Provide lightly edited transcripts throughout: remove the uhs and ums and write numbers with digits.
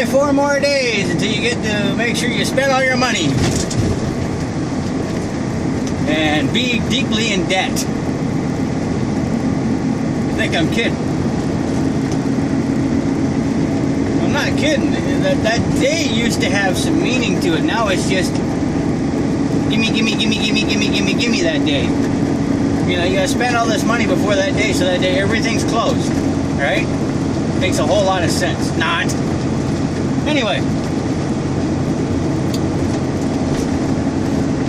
4 more days until you get to make sure you spend all your money and be deeply in debt. I think I'm kidding. I'm not kidding. That day used to have some meaning to it. Now it's just gimme that day. You know, you gotta spend all this money before that day, so that day everything's closed. Right? Makes a whole lot of sense. Not. Anyway.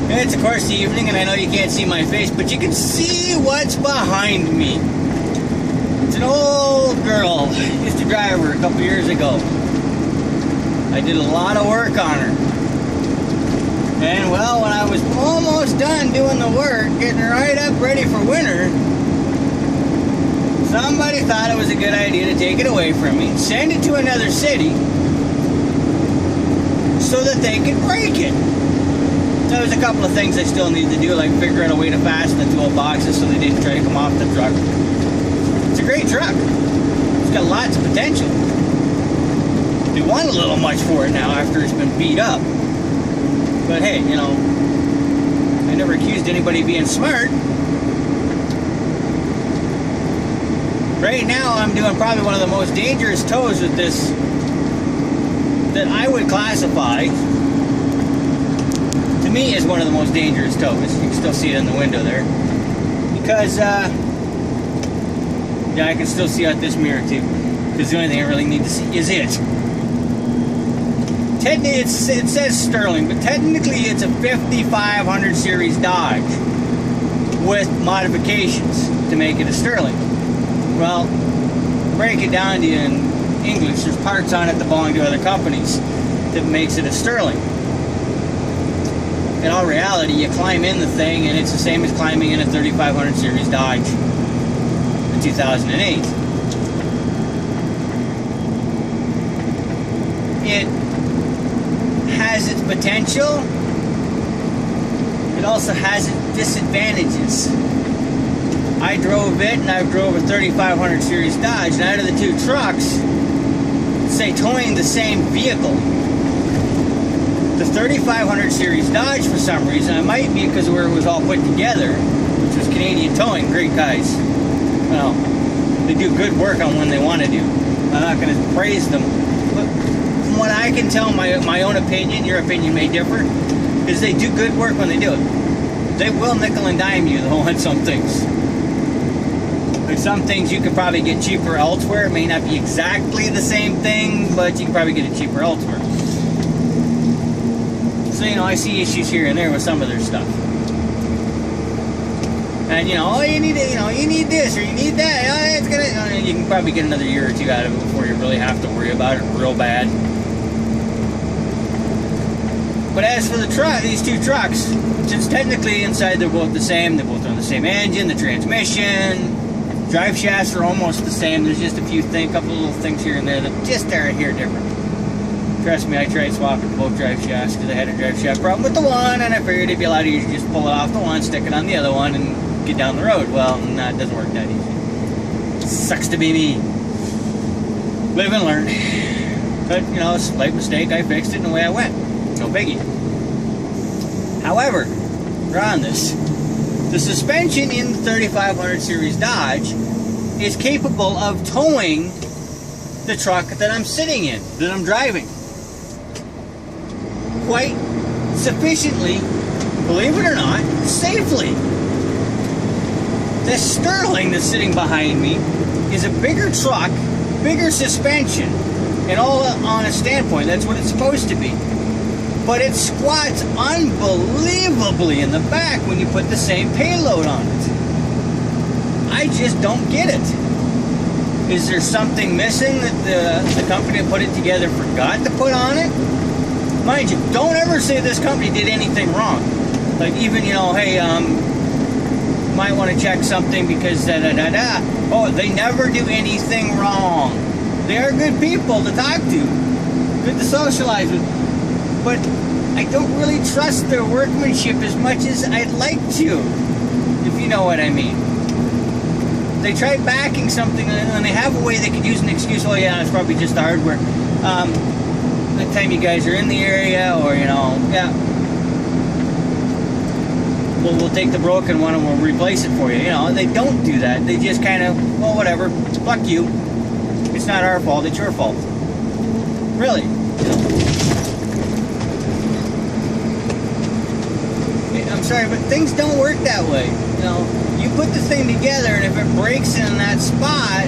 It's of course the evening, and I know you can't see my face, but you can see what's behind me. It's an old girl. I used to drive her a couple years ago. I did a lot of work on her. And well, when I was almost done doing the work, getting her right up ready for winter, somebody thought it was a good idea to take it away from me, send it to another city, so that they could break it. There's a couple of things I still need to do, like figure out a way to fasten the toolboxes so they didn't try to come off the truck. It's a great truck. It's got lots of potential. They want a little much for it now after it's been beat up. But hey, you know, I never accused anybody of being smart. Right now I'm doing probably one of the most dangerous tows with this that I would classify, to me, is one of the most dangerous tows. You can still see it in the window there. Because, yeah, I can still see out this mirror too. Because the only thing I really need to see is it. It says Sterling, but technically it's a 5500 series Dodge with modifications to make it a Sterling. Well, break it down to you in English. There's parts on it that belong to other companies that makes it a Sterling. In all reality, you climb in the thing and it's the same as climbing in a 3500 series Dodge in 2008. It has its potential. It also has its disadvantages. I drove it, and I've drove a 3500 series Dodge, and out of the two trucks, say towing the same vehicle, the 3500 series Dodge, for some reason, it might be because of where it was all put together, which was Canadian Towing, great guys. Well, they do good work on when they want to do. I'm not going to praise them, but from what I can tell, my own opinion, your opinion may differ, is they do good work when they do it. They will nickel and dime you though on some things. There's some things you could probably get cheaper elsewhere. It may not be exactly the same thing, but you can probably get it cheaper elsewhere. So, you know, I see issues here and there with some of their stuff. And, you know, oh, you need this or you need that. Oh, it's gonna, you can probably get another year or two out of it before you really have to worry about it real bad. But as for the truck, these two trucks, since technically inside they're both the same, they're both on the same engine, the transmission, drive shafts are almost the same. There's just a couple of little things here and there that just are here different. Trust me, I tried swapping both drive shafts because I had a drive shaft problem with the one, and I figured it'd be a lot easier to just pull it off the one, stick it on the other one, and get down the road. Well, no, it doesn't work that easy. Sucks to be me. Live and learn. But, you know, slight mistake, I fixed it, and away I went. No biggie. However, we're on this. The suspension in the 3500 series Dodge is capable of towing the truck that I'm sitting in, that I'm driving, quite sufficiently, believe it or not, safely. This Sterling that's sitting behind me is a bigger truck, bigger suspension, and all on a standpoint, that's what it's supposed to be. But it squats unbelievably in the back when you put the same payload on it. I just don't get it. Is there something missing that the company that put it together forgot to put on it? Mind you, don't ever say this company did anything wrong. Like even, you know, hey, might want to check something because da-da-da-da. Oh, they never do anything wrong. They are good people to talk to. Good to socialize with. But I don't really trust their workmanship as much as I'd like to, if you know what I mean. They try backing something and they have a way they could use an excuse, oh yeah, it's probably just the hardware. the time you guys are in the area, or yeah, we'll take the broken one and we'll replace it for you. They don't do that. They just kind of, well, whatever, fuck you. It's not our fault, it's your fault. Really. I'm sorry, but things don't work that way. You put the thing together, and if it breaks in that spot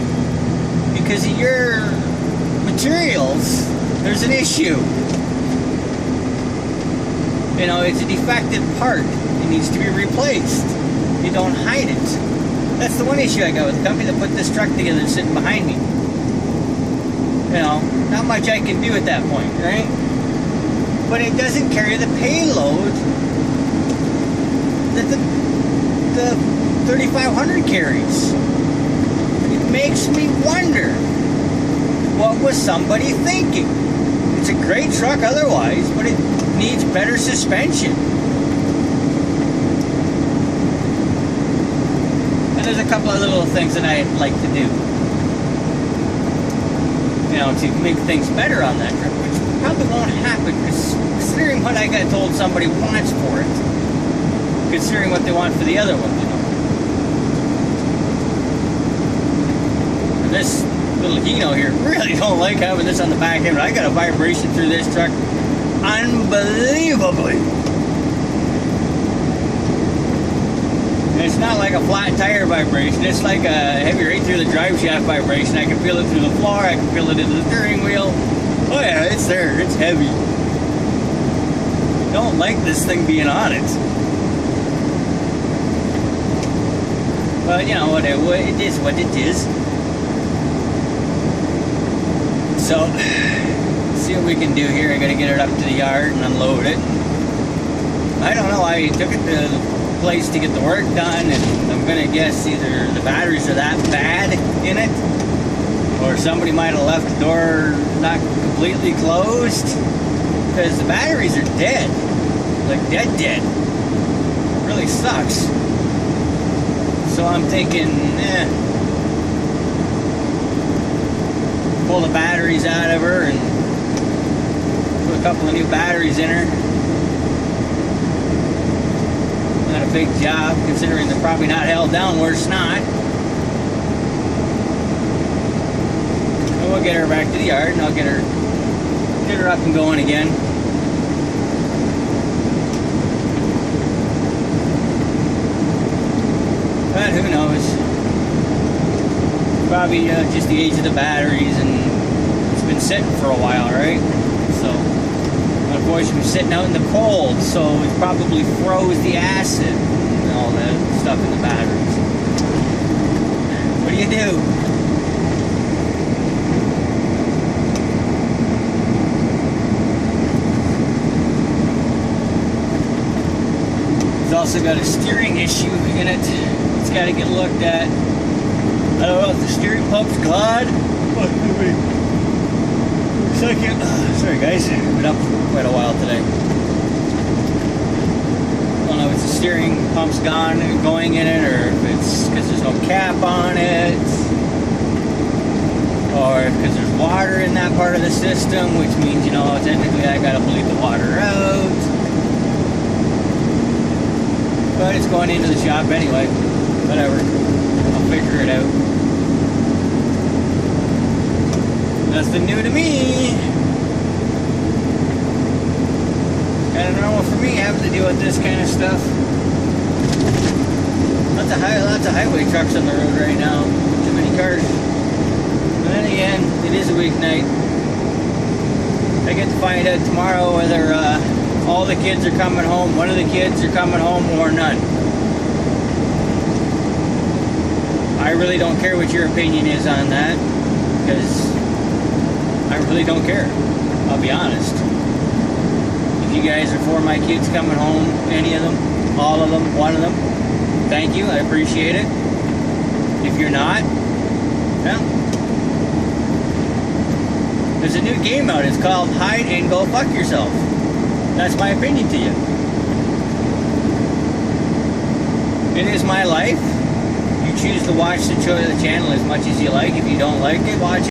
because of your materials, there's an issue. It's a defective part. It needs to be replaced. You don't hide it. That's the one issue I got with the company that put this truck together sitting behind me. Not much I can do at that point, right? But it doesn't carry the payload that the 3500 carries. It makes me wonder, what was somebody thinking? It's a great truck otherwise, but it needs better suspension. And there's a couple of little things that I'd like to do, to make things better on that truck, which probably won't happen, because considering what I got told somebody wants for it, considering what they want for the other one, And this little Hino here, really don't like having this on the back end. I got a vibration through this truck, unbelievably. And it's not like a flat tire vibration. It's like a heavy right through the drive shaft vibration. I can feel it through the floor. I can feel it in the steering wheel. Oh yeah, it's there. It's heavy. Don't like this thing being on it. But whatever. It is what it is. So, see what we can do here. I gotta get it up to the yard and unload it. I don't know. I took it to the place to get the work done, and I'm gonna guess either the batteries are that bad in it, or somebody might have left the door not completely closed, because the batteries are dead, like dead. It really sucks. So I'm thinking, pull the batteries out of her and put a couple of new batteries in her. Not a big job, considering they're probably not held down where it's not. And we'll get her back to the yard, and I'll get her up and going again. But who knows? Probably just the age of the batteries, and it's been sitting for a while, right? So, unfortunately, sitting out in the cold, so it probably froze the acid and all that stuff in the batteries. What do you do? It's also got a steering issue in it. It's got to get looked at. I don't know if the steering pump's gone. Second. Sorry guys, been up quite a while today. I don't know if it's the steering pump's gone and going in it, or if it's because there's no cap on it, or because there's water in that part of the system, which means, technically I gotta bleed the water out. But it's going into the shop anyway. Whatever. I'll figure it out. Nothing new to me. Kind of normal for me having to deal with this kind of stuff. Lots of highway trucks on the road right now. Too many cars. But then again, it is a weeknight. I get to find out tomorrow whether all the kids are coming home, one of the kids are coming home, or none. I really don't care what your opinion is on that, because I really don't care. I'll be honest. If you guys are for my kids coming home, any of them, all of them, one of them, thank you, I appreciate it. If you're not, well, there's a new game out. It's called Hide and Go Fuck Yourself. That's my opinion to you. It is my life. You choose to watch the channel as much as you like. If you don't like it, watch it.